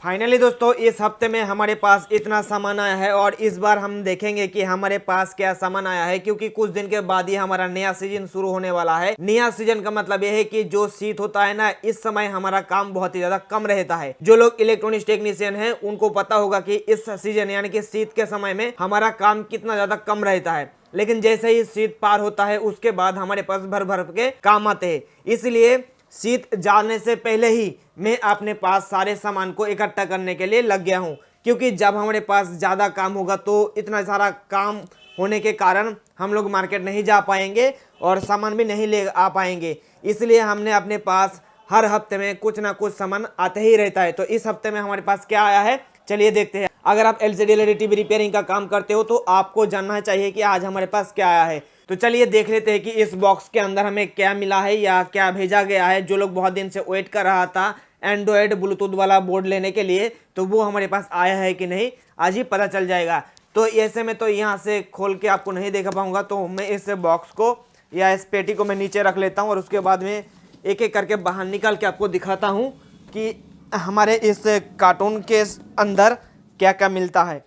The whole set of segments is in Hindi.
फाइनली दोस्तों इस हफ्ते में हमारे पास इतना सामान आया है और इस बार हम देखेंगे कि हमारे पास क्या सामान आया है, क्योंकि कुछ दिन के बाद ही हमारा नया सीजन शुरू होने वाला है। नया सीजन का मतलब यह है कि जो शीत होता है ना, इस समय हमारा काम बहुत ही ज्यादा कम रहता है। जो लोग इलेक्ट्रॉनिक्स टेक्नीशियन है उनको पता होगा कि इस सीजन यानी कि शीत के समय में हमारा काम कितना ज्यादा कम रहता है, लेकिन जैसे ही शीत पार होता है उसके बाद हमारे पास भर भर के काम आते हैं। इसलिए शीत जाने से पहले ही मैं अपने पास सारे सामान को इकट्ठा करने के लिए लग गया हूं, क्योंकि जब हमारे पास ज़्यादा काम होगा तो इतना सारा काम होने के कारण हम लोग मार्केट नहीं जा पाएंगे और सामान भी नहीं ले आ पाएंगे। इसलिए हमने अपने पास हर हफ्ते में कुछ ना कुछ सामान आते ही रहता है। तो इस हफ्ते में हमारे पास क्या आया है, चलिए देखते हैं। अगर आप एलसीडी एलईडी टीवी रिपेयरिंग का काम करते हो तो आपको जानना चाहिए कि आज हमारे पास क्या आया है। तो चलिए देख लेते हैं कि इस बॉक्स के अंदर हमें क्या मिला है या क्या भेजा गया है। जो लोग बहुत दिन से वेट कर रहा था एंड्रॉयड ब्लूटूथ वाला बोर्ड लेने के लिए, तो वो हमारे पास आया है कि नहीं आज ही पता चल जाएगा। तो ऐसे में तो यहाँ से खोल के आपको नहीं देखा पाऊंगा, तो मैं इस बॉक्स को या इस पेटी को मैं नीचे रख लेता हूँ और उसके बाद में एक एक करके बाहर निकाल के आपको दिखाता हूँ कि हमारे इस कार्टून के अंदर क्या क्या मिलता है।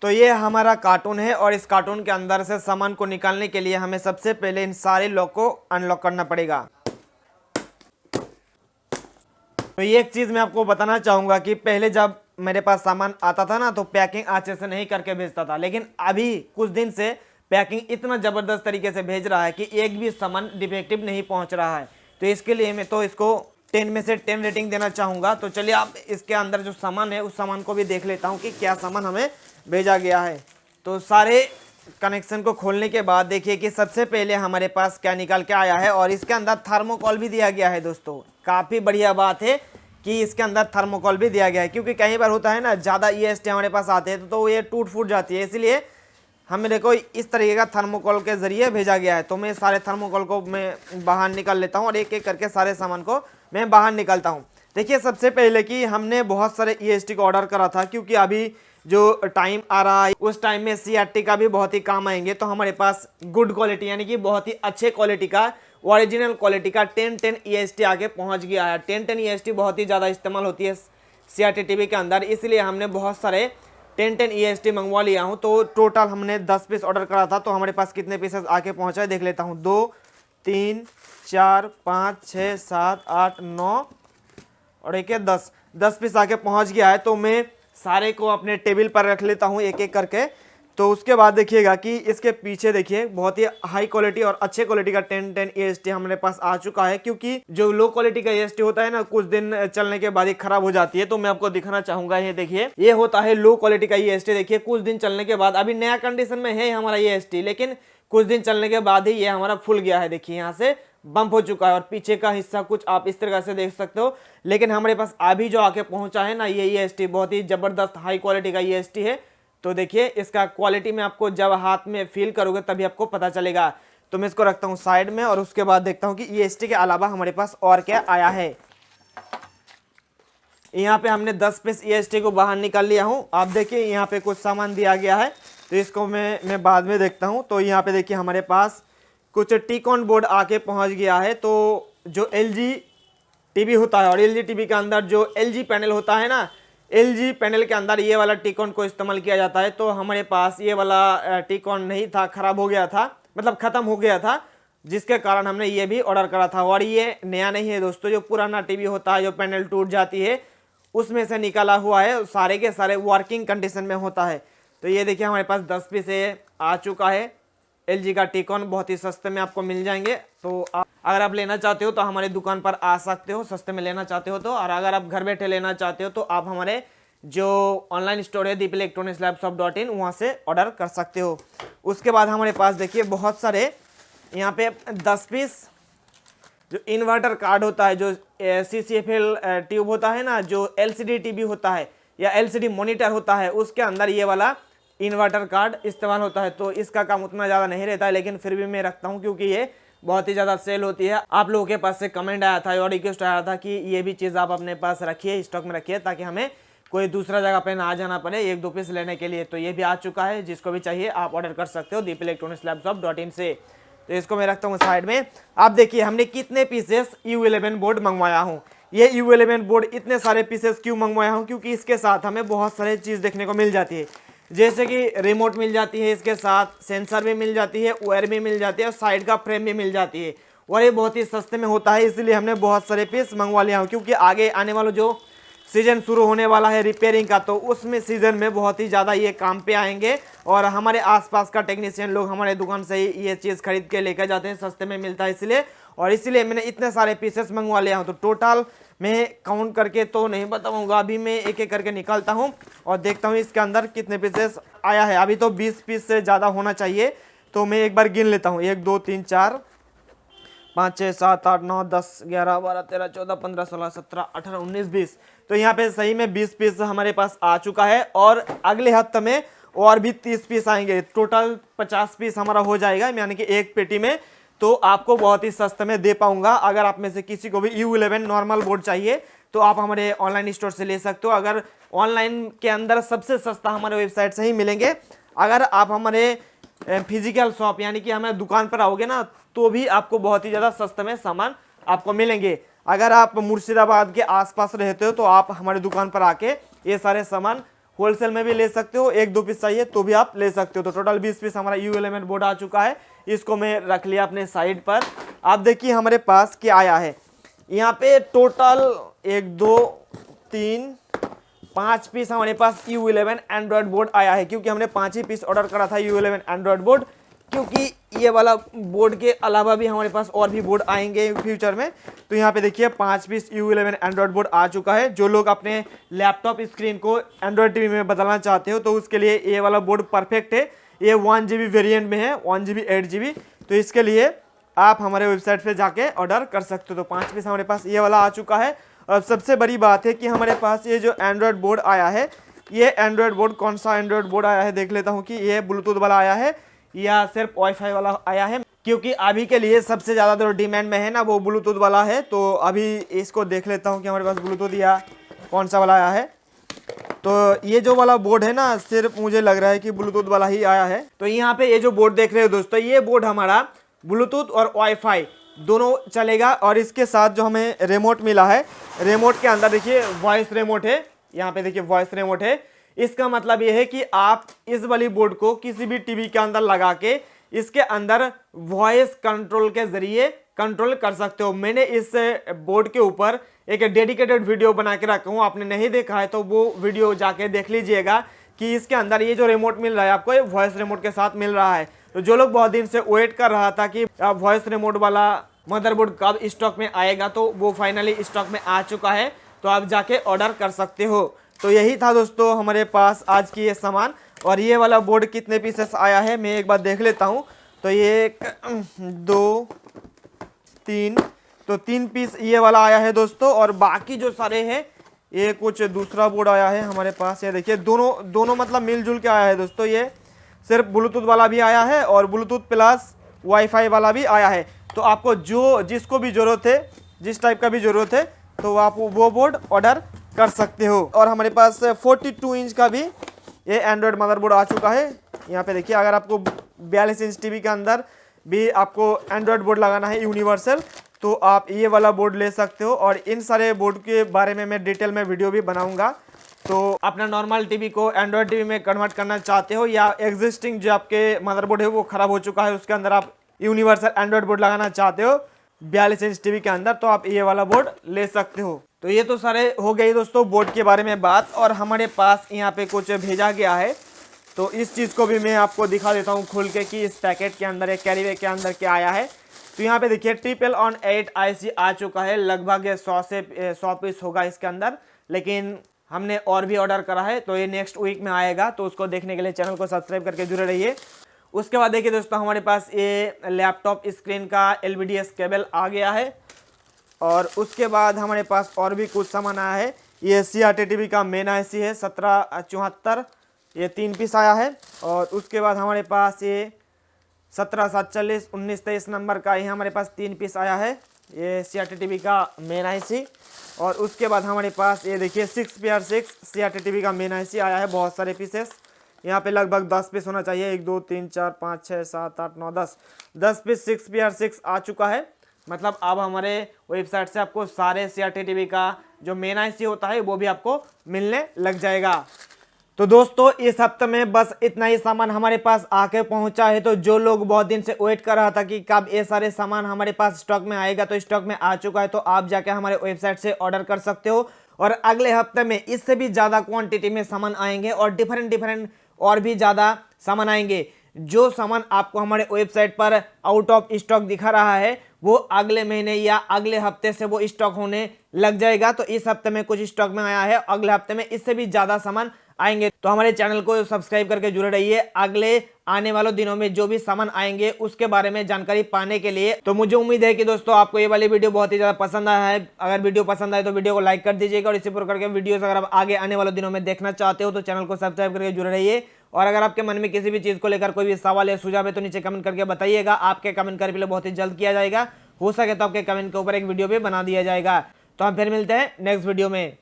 तो ये हमारा कार्टून है और इस कार्टून के अंदर से सामान को निकालने के लिए हमें सबसे पहले इन सारे लॉक को अनलॉक करना पड़ेगा। तो ये एक चीज़ मैं आपको बताना चाहूँगा कि पहले जब मेरे पास सामान आता था ना तो पैकिंग अच्छे से नहीं करके भेजता था, लेकिन अभी कुछ दिन से पैकिंग इतना ज़बरदस्त तरीके से भेज रहा है कि एक भी सामान डिफेक्टिव नहीं पहुँच रहा है। तो इसके लिए मैं तो इसको 10 में से 10 रेटिंग देना चाहूँगा। तो चलिए आप इसके अंदर जो सामान है उस सामान को भी देख लेता हूँ कि क्या सामान हमें भेजा गया है। तो सारे कनेक्शन को खोलने के बाद देखिए कि सबसे पहले हमारे पास क्या निकल के आया है और इसके अंदर थर्मोकोल भी दिया गया है। दोस्तों काफ़ी बढ़िया बात है कि इसके अंदर थर्मोकोल भी दिया गया है, क्योंकि कई बार होता है ना ज़्यादा ईएसटी हमारे पास आते हैं तो ये टूट फूट जाती है। इसलिए हमें देखो इस तरीके का थर्मोकोल के ज़रिए भेजा गया है। तो मैं सारे थर्मोकोल को मैं बाहर निकाल लेता हूँ और एक एक करके सारे सामान को मैं बाहर निकालता हूँ। देखिए सबसे पहले कि हमने बहुत सारे ईएसटी को ऑर्डर करा था, क्योंकि अभी जो टाइम आ रहा है उस टाइम में सीआरटी का भी बहुत ही काम आएंगे। तो हमारे पास गुड क्वालिटी यानी कि बहुत ही अच्छे क्वालिटी का ओरिजिनल क्वालिटी का 1010 ईएसटी आके पहुंच गया है। 1010 ईएसटी बहुत ही ज़्यादा इस्तेमाल होती है सीआरटी टीवी के अंदर, इसलिए हमने बहुत सारे 1010 ईएसटी मंगवा लिया हूं। तो टोटल हमने 10 पीस ऑर्डर करा था। तो हमारे पास कितने पीसेस आके पहुंचा है देख लेता हूं। 2 3 4 5 6 7 8 9 और एक 10 पीस आके पहुंच गया है। तो मैं सारे को अपने टेबल पर रख लेता हूं एक एक करके। तो उसके बाद देखिएगा कि इसके पीछे देखिए बहुत ही हाई क्वालिटी और अच्छे क्वालिटी का 1010 ईएसटी हमारे पास आ चुका है, क्योंकि जो लो क्वालिटी का ईएसटी होता है ना कुछ दिन चलने के बाद ही खराब हो जाती है। तो मैं आपको दिखाना चाहूंगा, ये देखिए ये होता है लो क्वालिटी का ईएसटी। देखिए कुछ दिन चलने के बाद, अभी नया कंडीशन में है हमारा ईएसटी, लेकिन कुछ दिन चलने के बाद ही ये हमारा फुल गया है। देखिए यहाँ से बम्प हो चुका है और पीछे का हिस्सा कुछ आप इस तरह से देख सकते हो। लेकिन हमारे पास अभी जो आके पहुंचा है ना ये ईएसटी बहुत ही जबरदस्त हाई क्वालिटी का ईएसटी है। तो देखिए इसका क्वालिटी में आपको जब हाथ में फील करोगे तभी आपको पता चलेगा। तो मैं इसको रखता हूँ साइड में और उसके बाद देखता हूँ कि ईएसटी के अलावा हमारे पास और क्या आया है। यहाँ पे हमने 10 पीस ईएसटी को बाहर निकाल लिया हूँ। आप देखिए यहाँ पे कुछ सामान दिया गया है, तो इसको मैं बाद में देखता हूँ। तो यहाँ पे देखिए हमारे पास कुछ टीकॉन बोर्ड आके पहुँच गया है। तो जो एलजी टीवी होता है और एलजी टीवी के अंदर जो एलजी पैनल होता है ना, एलजी पैनल के अंदर ये वाला टीकॉन को इस्तेमाल किया जाता है। तो हमारे पास ये वाला टीकॉन नहीं था, खराब हो गया था, मतलब ख़त्म हो गया था, जिसके कारण हमने ये भी ऑर्डर करा था। और ये नया नहीं है दोस्तों, जो पुराना टीवी होता है जो पैनल टूट जाती है उसमें से निकाला हुआ है, सारे के सारे वर्किंग कंडीशन में होता है। तो ये देखिए हमारे पास 10 पीस आ चुका है। एलजी का टीकॉन बहुत ही सस्ते में आपको मिल जाएंगे। तो अगर आप लेना चाहते हो तो हमारे दुकान पर आ सकते हो, सस्ते में लेना चाहते हो तो। और अगर आप घर बैठे लेना चाहते हो तो आप हमारे जो ऑनलाइन स्टोर है दीप इलेक्ट्रॉनिक्स लैपटॉप.in वहाँ से ऑर्डर कर सकते हो। उसके बाद हमारे पास देखिए बहुत सारे यहाँ पे 10 पीस जो इन्वर्टर कार्ड होता है, जो CCFL ट्यूब होता है ना, जो LCD टीवी होता है या LCD मॉनिटर होता है, उसके अंदर ये वाला इन्वर्टर कार्ड इस्तेमाल होता है। तो इसका काम उतना ज़्यादा नहीं रहता है, लेकिन फिर भी मैं रखता हूँ क्योंकि ये बहुत ही ज़्यादा सेल होती है। आप लोगों के पास से कमेंट आया था और रिक्वेस्ट आया था कि ये भी चीज़ आप अपने पास रखिए, स्टॉक में रखिए, ताकि हमें कोई दूसरा जगह पे ना जाना पड़े 1-2 पीस लेने के लिए। तो ये भी आ चुका है, जिसको भी चाहिए आप ऑर्डर कर सकते हो दीप इलेक्ट्रॉनिक्स लैपटॉप.in से। तो इसको मैं रखता हूँ साइड में। आप देखिए हमने कितने पीसेस U11 बोर्ड मंगवाया हूँ। ये U11 बोर्ड इतने सारे पीसेस क्यों मंगवाया हूँ, क्योंकि इसके साथ हमें बहुत सारे चीज़ देखने को मिल जाती है, जैसे कि रिमोट मिल जाती है, इसके साथ सेंसर भी मिल जाती है, वायर भी मिल जाती है और साइड का फ्रेम भी मिल जाती है, और ये बहुत ही सस्ते में होता है। इसलिए हमने बहुत सारे पीस मंगवा लिया हूँ, क्योंकि आगे आने वाला जो सीजन शुरू होने वाला है रिपेयरिंग का, तो उसमें सीजन में बहुत ही ज़्यादा ये काम पे आएंगे, और हमारे आसपास का टेक्नीशियन लोग हमारे दुकान से ही ये चीज़ खरीद के लेकर जाते हैं, सस्ते में मिलता है इसलिए। और इसीलिए मैंने इतने सारे पीसेस मंगवा लिया हूँ। तो टोटल मैं काउंट करके तो नहीं बताऊँगा, अभी मैं एक एक करके निकालता हूँ और देखता हूँ इसके अंदर कितने पीसेस आया है। अभी तो 20 पीस से ज़्यादा होना चाहिए, तो मैं एक बार गिन लेता हूँ। 1 2 3 4 5 6 7 8 9 10 11 12 13 14 15 16 17 18 19 20। तो यहाँ पे सही में 20 पीस हमारे पास आ चुका है, और अगले हफ्ते में और भी 30 पीस आएंगे। टोटल 50 पीस हमारा हो जाएगा, यानी कि एक पेटी में। तो आपको बहुत ही सस्ते में दे पाऊंगा। अगर आप में से किसी को भी U11 नॉर्मल बोर्ड चाहिए तो आप हमारे ऑनलाइन स्टोर से ले सकते हो। अगर ऑनलाइन के अंदर सबसे सस्ता हमारे वेबसाइट से ही मिलेंगे। अगर आप हमारे फिजिकल शॉप यानी कि हमारे दुकान पर आओगे ना, तो भी आपको बहुत ही ज़्यादा सस्ते में सामान आपको मिलेंगे। अगर आप मुर्शिदाबाद के आसपास रहते हो तो आप हमारे दुकान पर आके ये सारे सामान होलसेल में भी ले सकते हो। 1 2 पीस चाहिए तो भी आप ले सकते हो। तो टोटल 20 पीस हमारा U11 बोर्ड आ चुका है। इसको मैं रख लिया अपने साइड पर। आप देखिए हमारे पास क्या आया है। यहाँ पे टोटल 1 2 3 5 पीस हमारे पास U11 एंड्रॉयड बोर्ड आया है, क्योंकि हमने 5 ही पीस ऑर्डर करा था U11 एंड्रॉयड बोर्ड, क्योंकि ये वाला बोर्ड के अलावा भी हमारे पास और भी बोर्ड आएंगे फ्यूचर में। तो यहाँ पे देखिए 5 पीस U11 एंड्रॉयड बोर्ड आ चुका है। जो लोग अपने लैपटॉप स्क्रीन को एंड्रॉयड टीवी में बदलना चाहते हो तो उसके लिए ये वाला बोर्ड परफेक्ट है। ये 1 GB वेरिएंट में है, 1 GB 8 GB। तो इसके लिए आप हमारे वेबसाइट पे जाके ऑर्डर कर सकते हो। तो 5 पीस हमारे पास ये वाला आ चुका है। और सबसे बड़ी बात है कि हमारे पास ये जो एंड्रॉयड बोर्ड आया है, ये एंड्रॉयड बोर्ड कौन सा एंड्रॉयड बोर्ड आया है देख लेता हूँ कि ये ब्लूटूथ वाला आया है या सिर्फ वाईफाई वाला आया है, क्योंकि अभी के लिए सबसे ज़्यादा जो डिमांड में है ना वो ब्लूटूथ वाला है। तो अभी इसको देख लेता हूँ कि हमारे पास ब्लूटूथ या कौन सा वाला आया है। तो ये जो वाला बोर्ड है ना, सिर्फ मुझे लग रहा है कि ब्लूटूथ वाला ही आया है। तो यहाँ पे ये जो बोर्ड देख रहे हो दोस्तों, ये बोर्ड हमारा ब्लूटूथ और वाईफाई दोनों चलेगा। और इसके साथ जो हमें रिमोट मिला है, रिमोट के अंदर देखिए वॉइस रिमोट है। यहाँ पे देखिए वॉइस रिमोट है। इसका मतलब ये है कि आप इस वाली बोर्ड को किसी भी टीवी के अंदर लगा के इसके अंदर वॉइस कंट्रोल के जरिए कंट्रोल कर सकते हो। मैंने इस बोर्ड के ऊपर एक डेडिकेटेड वीडियो बना के रखा हूँ, आपने नहीं देखा है तो वो वीडियो जाके देख लीजिएगा कि इसके अंदर ये जो रिमोट मिल रहा है आपको, ये वॉइस रिमोट के साथ मिल रहा है। तो जो लोग बहुत दिन से वेट कर रहा था कि वॉइस रिमोट वाला मदरबोर्ड कब स्टॉक में आएगा, तो वो फाइनली स्टॉक में आ चुका है। तो आप जाके ऑर्डर कर सकते हो। तो यही था दोस्तों हमारे पास आज की ये सामान। और ये वाला बोर्ड कितने पीसेस आया है मैं एक बार देख लेता हूँ। तो ये 1 2 3, तो 3 पीस ये वाला आया है दोस्तों। और बाकी जो सारे हैं ये कुछ दूसरा बोर्ड आया है हमारे पास। ये देखिए दोनों मतलब मिलजुल के आया है दोस्तों। ये सिर्फ ब्लूटूथ वाला भी आया है और ब्लूटूथ प्लस वाईफाई वाला भी आया है। तो आपको जिसको भी ज़रूरत है, जिस टाइप का भी ज़रूरत है, तो आप वो बोर्ड ऑर्डर कर सकते हो। और हमारे पास 42 इंच का भी ये एंड्रॉयड मदरबोर्ड आ चुका है। यहाँ पे देखिए, अगर आपको 42 इंच टीवी के अंदर भी आपको एंड्रॉयड बोर्ड लगाना है यूनिवर्सल, तो आप ये वाला बोर्ड ले सकते हो। और इन सारे बोर्ड के बारे में मैं डिटेल में वीडियो भी बनाऊंगा। तो अपना नॉर्मल टीवी को एंड्रॉयड टीवी में कन्वर्ट करना चाहते हो, या एग्जिस्टिंग जो आपके मदरबोर्ड है वो ख़राब हो चुका है, उसके अंदर आप यूनिवर्सल एंड्रॉयड बोर्ड लगाना चाहते हो 42 इंच टीवी के अंदर, तो आप ये वाला बोर्ड ले सकते हो। तो ये तो सारे हो गई दोस्तों बोर्ड के बारे में बात। और हमारे पास यहाँ पे कुछ भेजा गया है, तो इस चीज़ को भी मैं आपको दिखा देता हूँ खोल के कि इस पैकेट के अंदर, एक कैरी बैग के अंदर क्या आया है। तो यहाँ पे देखिए 888 IC आ चुका है। लगभग 100 पीस होगा इसके अंदर, लेकिन हमने और भी ऑर्डर करा है, तो ये नेक्स्ट वीक में आएगा। तो उसको देखने के लिए चैनल को सब्सक्राइब करके जुड़े रहिए। उसके बाद देखिए दोस्तों, हमारे पास ये लैपटॉप स्क्रीन का LVDS केबल आ गया है। और उसके बाद हमारे पास और भी कुछ सामान आया है। ये CRT TV का मेन IC है 1774, ये 3 पीस आया है। और उसके बाद हमारे पास ये 1747 1923 नंबर का ये हमारे पास 3 पीस आया है, ये CRT TV का मेन IC। और उसके बाद हमारे पास ये देखिए 6PR6 CRT TV का मेन IC आया है, बहुत सारे पीसेस। यहाँ पे लगभग 10 पीस होना चाहिए, 1 2 3 4 5 6 7 8 9 10 पीस 6PR6 आ चुका है। मतलब अब हमारे वेबसाइट से आपको सारे CRT-TV का जो मेन IC होता है वो भी आपको मिलने लग जाएगा। तो दोस्तों इस हफ्ते में बस इतना ही सामान हमारे पास आके पहुंचा है। तो जो लोग बहुत दिन से वेट कर रहा था कि कब ये सारे सामान हमारे पास स्टॉक में आएगा, तो स्टॉक में आ चुका है। तो आप जाके हमारे वेबसाइट से ऑर्डर कर सकते हो और अगले हफ्ते में इससे भी ज़्यादा क्वांटिटी में सामान आएंगे और डिफरेंट और भी ज़्यादा सामान आएंगे। जो सामान आपको हमारे वेबसाइट पर आउट ऑफ स्टॉक दिखा रहा है वो अगले महीने या अगले हफ्ते से वो स्टॉक होने लग जाएगा। तो इस हफ्ते में कुछ स्टॉक में आया है, अगले हफ्ते में इससे भी ज़्यादा सामान आएंगे। तो हमारे चैनल को सब्सक्राइब करके जुड़े रहिए अगले आने वालों दिनों में जो भी सामान आएंगे उसके बारे में जानकारी पाने के लिए। तो मुझे उम्मीद है कि दोस्तों आपको ये वाली वीडियो बहुत ही ज़्यादा पसंद आया है। अगर वीडियो पसंद आए तो वीडियो को लाइक कर दीजिएगा और इसी प्रकार के वीडियोस अगर आप आगे आने वाले दिनों में देखना चाहते हो तो चैनल को सब्सक्राइब करके जुड़े रहिए। और अगर आपके मन में किसी भी चीज़ को लेकर कोई भी सवाल या सुझाव है तो नीचे कमेंट करके बताइएगा। आपके कमेंट का रिप्लाई बहुत ही जल्द किया जाएगा। हो सके तो आपके कमेंट के ऊपर एक वीडियो भी बना दिया जाएगा। तो हम फिर मिलते हैं नेक्स्ट वीडियो में।